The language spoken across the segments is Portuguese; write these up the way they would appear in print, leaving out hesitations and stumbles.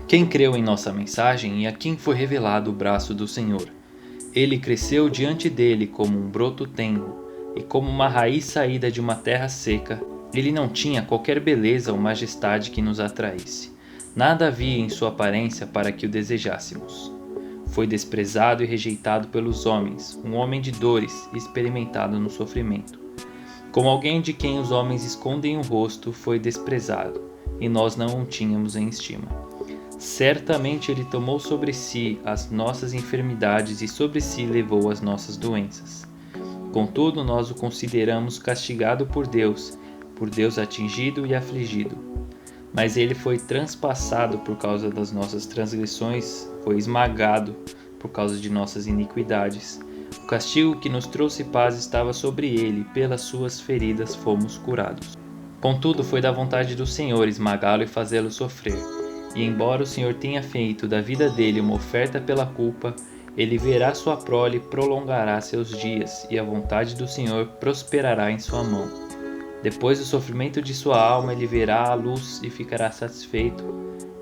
Quem creu em nossa mensagem e a quem foi revelado o braço do Senhor? Ele cresceu diante dele como um broto tenro e como uma raiz saída de uma terra seca. Ele não tinha qualquer beleza ou majestade que nos atraísse. Nada havia em sua aparência para que o desejássemos. Foi desprezado e rejeitado pelos homens, um homem de dores, experimentado no sofrimento. Como alguém de quem os homens escondem o rosto, foi desprezado, e nós não o tínhamos em estima. Certamente ele tomou sobre si as nossas enfermidades e sobre si levou as nossas doenças. Contudo, nós o consideramos castigado por Deus atingido e afligido. Mas ele foi transpassado por causa das nossas transgressões, foi esmagado por causa de nossas iniquidades. O castigo que nos trouxe paz estava sobre ele, e pelas suas feridas fomos curados. Contudo, foi da vontade do Senhor esmagá-lo e fazê-lo sofrer. E embora o Senhor tenha feito da vida dele uma oferta pela culpa, ele verá sua prole e prolongará seus dias, e a vontade do Senhor prosperará em sua mão. Depois do sofrimento de sua alma, ele verá a luz e ficará satisfeito.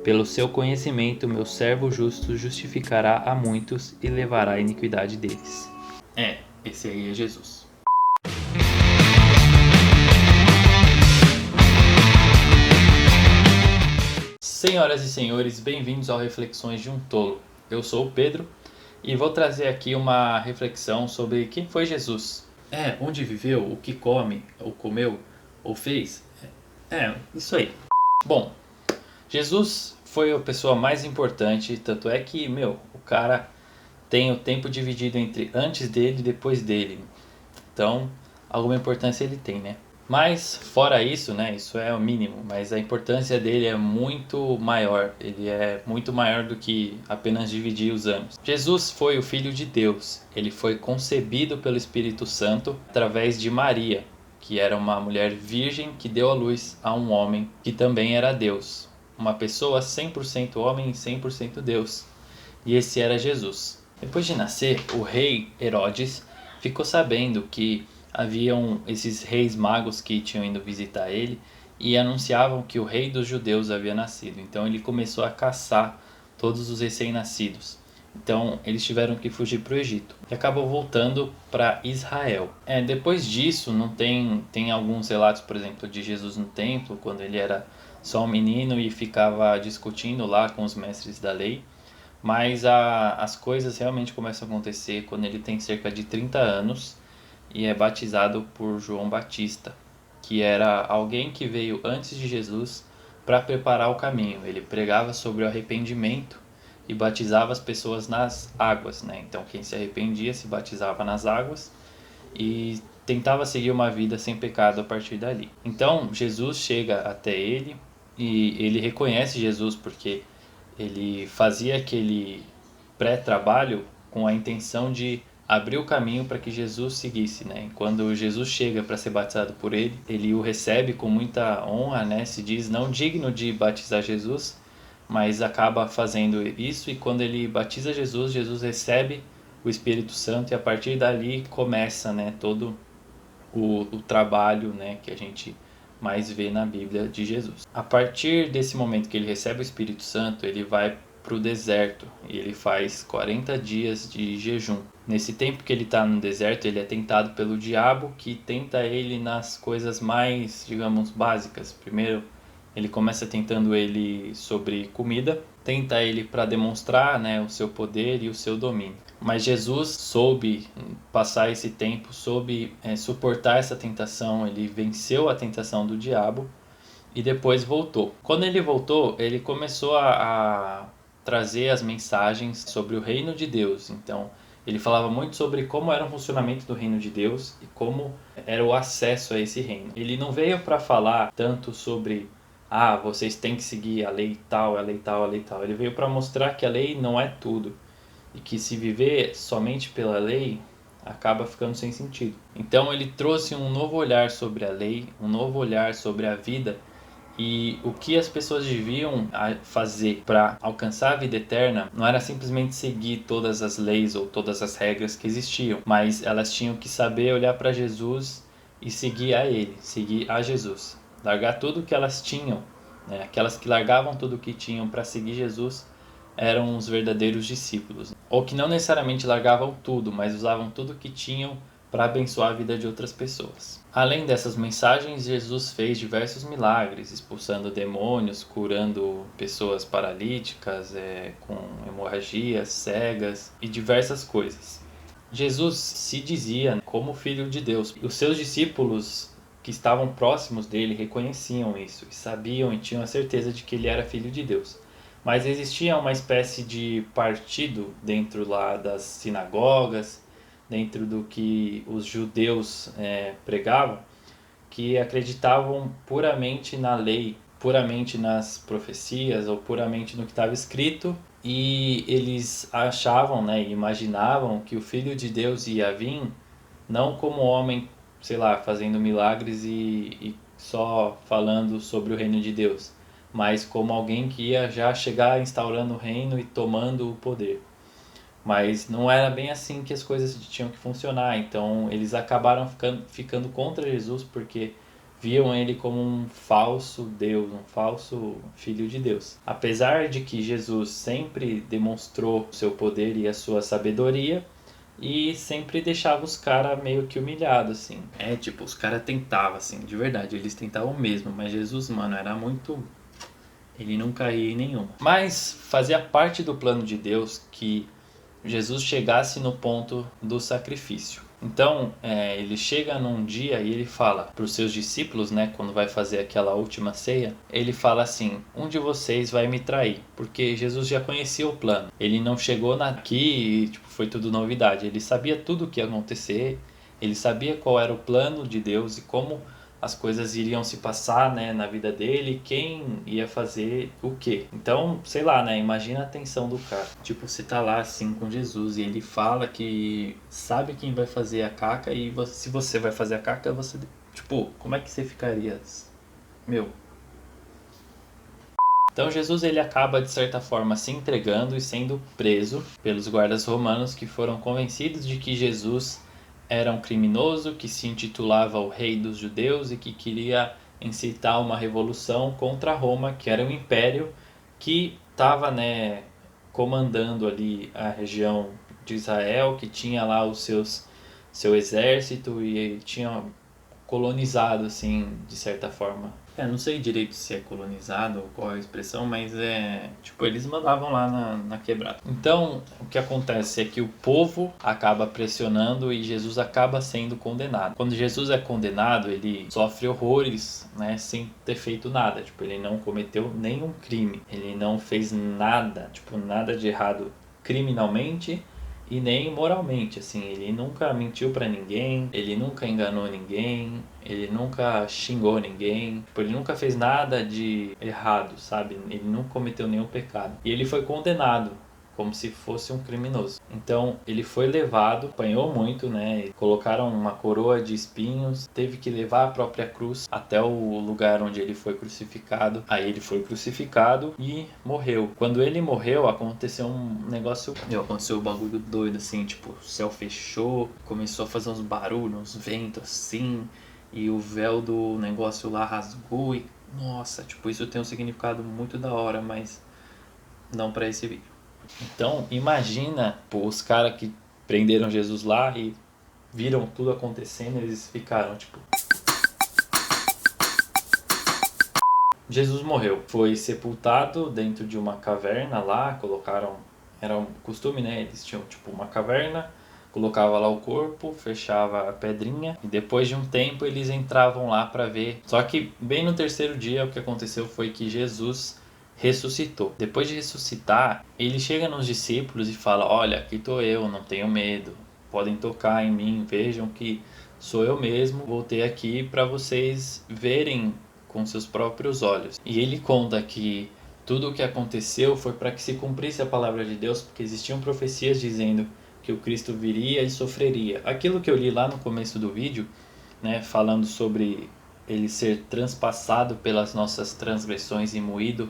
Pelo seu conhecimento, meu servo justo justificará a muitos e levará a iniquidade deles. Esse aí é Jesus. Senhoras e senhores, bem-vindos ao Reflexões de um Tolo. Eu sou o Pedro e vou trazer aqui uma reflexão sobre quem foi Jesus. Onde viveu, o que come, ou comeu, ou fez. Isso aí. Bom, Jesus foi a pessoa mais importante, tanto é que, o cara tem o tempo dividido entre antes dele e depois dele. Então, alguma importância ele tem, né? Mas, fora isso, né, isso é o mínimo, mas a importância dele é muito maior. Ele é muito maior do que apenas dividir os anos. Jesus foi o Filho de Deus. Ele foi concebido pelo Espírito Santo através de Maria, que era uma mulher virgem que deu à luz a um homem que também era Deus. Uma pessoa 100% homem e 100% Deus. E esse era Jesus. Depois de nascer, o rei Herodes ficou sabendo que haviam esses reis magos que tinham ido visitar ele e anunciavam que o rei dos judeus havia nascido. Então ele começou a caçar todos os recém-nascidos. Então eles tiveram que fugir para o Egito e acabou voltando para Israel. Depois disso, não tem alguns relatos, por exemplo, de Jesus no templo, quando ele era só um menino e ficava discutindo lá com os mestres da lei. Mas as coisas realmente começam a acontecer quando ele tem cerca de 30 anos e é batizado por João Batista, que era alguém que veio antes de Jesus para preparar o caminho. Ele pregava sobre o arrependimento e batizava as pessoas nas águas, né? Então quem se arrependia se batizava nas águas e tentava seguir uma vida sem pecado a partir dali. Então Jesus chega até ele e ele reconhece Jesus porque ele fazia aquele pré-trabalho com a intenção de abrir o caminho para que Jesus seguisse, né? E quando Jesus chega para ser batizado por ele, ele o recebe com muita honra, né? Se diz não digno de batizar Jesus, mas acaba fazendo isso, e quando ele batiza Jesus, Jesus recebe o Espírito Santo e a partir dali começa, né, todo o trabalho, né, que a gente mais vê na Bíblia de Jesus. A partir desse momento que ele recebe o Espírito Santo, ele vai para o deserto e ele faz 40 dias de jejum. Nesse tempo que ele está no deserto, ele é tentado pelo diabo, que tenta ele nas coisas mais, digamos, básicas. Primeiro, ele começa tentando ele sobre comida, tenta ele para demonstrar, né, o seu poder e o seu domínio. Mas Jesus soube passar esse tempo, soube suportar essa tentação, ele venceu a tentação do diabo e depois voltou. Quando ele voltou, ele começou a trazer as mensagens sobre o reino de Deus. Então, ele falava muito sobre como era o funcionamento do reino de Deus e como era o acesso a esse reino. Ele não veio para falar tanto sobre vocês têm que seguir a lei tal, a lei tal, a lei tal. Ele veio para mostrar que a lei não é tudo e que se viver somente pela lei acaba ficando sem sentido. Então ele trouxe um novo olhar sobre a lei, um novo olhar sobre a vida e o que as pessoas deviam fazer para alcançar a vida eterna. Não era simplesmente seguir todas as leis ou todas as regras que existiam, mas elas tinham que saber olhar para Jesus e seguir a ele, seguir a Jesus. Largar tudo que elas tinham né? Aquelas que largavam tudo o que tinham para seguir Jesus eram os verdadeiros discípulos. Ou que não necessariamente largavam tudo, mas usavam tudo o que tinham para abençoar a vida de outras pessoas. Além dessas mensagens, Jesus fez diversos milagres, expulsando demônios, curando pessoas paralíticas, com hemorragias, cegas e diversas coisas. Jesus se dizia como filho de Deus. Os seus discípulos que estavam próximos dele reconheciam isso e sabiam e tinham a certeza de que ele era filho de Deus. Mas existia uma espécie de partido dentro lá das sinagogas, dentro do que os judeus pregavam, que acreditavam puramente na lei, puramente nas profecias ou puramente no que estava escrito, e eles achavam, né, imaginavam que o Filho de Deus ia vir não como homem, sei lá, fazendo milagres e só falando sobre o reino de Deus, mas como alguém que ia já chegar instaurando o reino e tomando o poder. Mas não era bem assim que as coisas tinham que funcionar, então eles acabaram ficando contra Jesus porque viam ele como um falso Deus, um falso filho de Deus. Apesar de que Jesus sempre demonstrou seu poder e a sua sabedoria, e sempre deixava os caras meio que humilhados, assim. Tipo, os caras tentavam, assim, de verdade, eles tentavam mesmo, mas Jesus, mano, era muito... Ele não caía em nenhum. Mas fazia parte do plano de Deus que Jesus chegasse no ponto do sacrifício. Então, ele chega num dia e ele fala para os seus discípulos, né, quando vai fazer aquela última ceia, ele fala assim: um de vocês vai me trair, porque Jesus já conhecia o plano. Ele não chegou aqui e foi tudo novidade. Ele sabia tudo o que ia acontecer, ele sabia qual era o plano de Deus e como as coisas iriam se passar, né, na vida dele, quem ia fazer o quê. Então, sei lá, né, imagina a tensão do cara. Tipo, você tá lá assim com Jesus e ele fala que sabe quem vai fazer a caca e se você vai fazer a caca, você... Tipo, como é que você ficaria? Meu... Então Jesus ele acaba de certa forma se entregando e sendo preso pelos guardas romanos que foram convencidos de que Jesus era um criminoso que se intitulava o Rei dos Judeus e que queria incitar uma revolução contra Roma, que era um império que estava, né, comandando ali a região de Israel, que tinha lá seu exército e tinha colonizado, assim, de certa forma. Não sei direito se é colonizado ou qual é a expressão, mas tipo, eles mandavam lá na quebrada. Então, o que acontece é que o povo acaba pressionando e Jesus acaba sendo condenado. Quando Jesus é condenado, ele sofre horrores, né, sem ter feito nada. Tipo, ele não cometeu nenhum crime. Ele não fez nada, tipo, nada de errado criminalmente e nem moralmente, assim. Ele nunca mentiu pra ninguém, ele nunca enganou ninguém, ele nunca xingou ninguém, tipo, ele nunca fez nada de errado, sabe? Ele não cometeu nenhum pecado. E ele foi condenado como se fosse um criminoso. Então ele foi levado, apanhou muito, né? Colocaram uma coroa de espinhos, teve que levar a própria cruz até o lugar onde ele foi crucificado. Aí ele foi crucificado e morreu. Quando ele morreu, aconteceu um negócio, aconteceu um bagulho doido assim, tipo, o céu fechou, começou a fazer uns barulhos, uns ventos assim, e o véu do negócio lá rasgou e nossa, tipo, isso tem um significado muito da hora, mas não para esse vídeo. Então, imagina, pô, os caras que prenderam Jesus lá e viram tudo acontecendo, eles ficaram tipo... Jesus morreu, foi sepultado dentro de uma caverna lá, colocaram... Era um costume, né? Eles tinham tipo uma caverna, colocava lá o corpo, fechava a pedrinha e depois de um tempo eles entravam lá para ver. Só que bem no terceiro dia o que aconteceu foi que Jesus ressuscitou. Depois de ressuscitar, ele chega nos discípulos e fala: olha, aqui estou eu, não tenho medo, podem tocar em mim, vejam que sou eu mesmo, voltei aqui para vocês verem com seus próprios olhos. E ele conta que tudo o que aconteceu foi para que se cumprisse a palavra de Deus, porque existiam profecias dizendo que o Cristo viria e sofreria. Aquilo que eu li lá no começo do vídeo, né, falando sobre ele ser transpassado pelas nossas transgressões e moído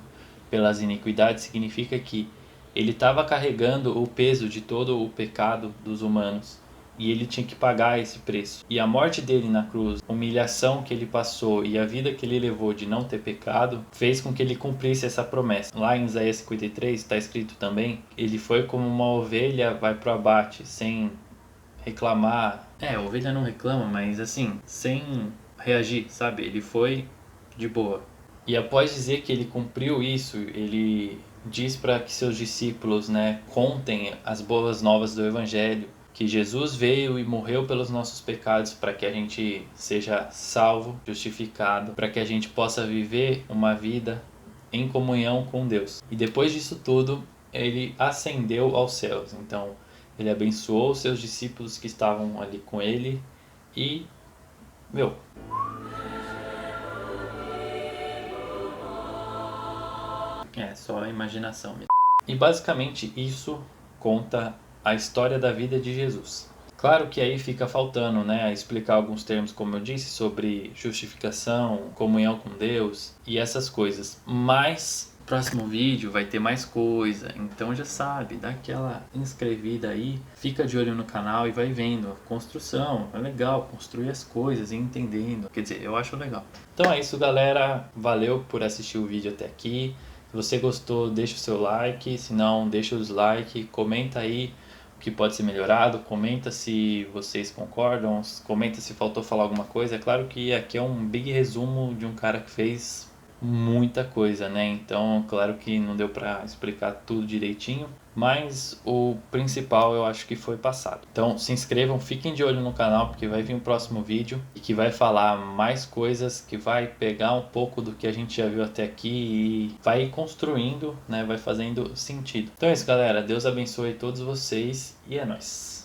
pelas iniquidades, significa que ele estava carregando o peso de todo o pecado dos humanos e ele tinha que pagar esse preço. E a morte dele na cruz, a humilhação que ele passou e a vida que ele levou de não ter pecado, fez com que ele cumprisse essa promessa. Lá em Isaías 53 está escrito também, ele foi como uma ovelha vai pro abate, sem reclamar. A ovelha não reclama, mas assim, sem reagir, sabe? Ele foi de boa. E após dizer que ele cumpriu isso, ele diz para que seus discípulos, né, contem as boas novas do Evangelho, que Jesus veio e morreu pelos nossos pecados para que a gente seja salvo, justificado, para que a gente possa viver uma vida em comunhão com Deus. E depois disso tudo, ele ascendeu aos céus. Então, ele abençoou os seus discípulos que estavam ali com ele e, só a imaginação mesmo. E basicamente isso conta a história da vida de Jesus. Claro que aí fica faltando, né, explicar alguns termos, como eu disse, sobre justificação, comunhão com Deus e essas coisas. Mas próximo vídeo vai ter mais coisa, então já sabe, dá aquela inscrevida aí, fica de olho no canal e vai vendo a construção. É legal construir as coisas e entendendo, quer dizer, eu acho legal. Então é isso, galera, valeu por assistir o vídeo até aqui. Se você gostou, deixa o seu like, se não, deixa o dislike, comenta aí o que pode ser melhorado, comenta se vocês concordam, comenta se faltou falar alguma coisa. É claro que aqui é um big resumo de um cara que fez muita coisa, né? Então, claro que não deu pra explicar tudo direitinho, mas o principal eu acho que foi passado. Então, se inscrevam, fiquem de olho no canal, porque vai vir um próximo vídeo e que vai falar mais coisas, que vai pegar um pouco do que a gente já viu até aqui e vai construindo, né? Vai fazendo sentido. Então é isso, galera. Deus abençoe todos vocês e é nóis.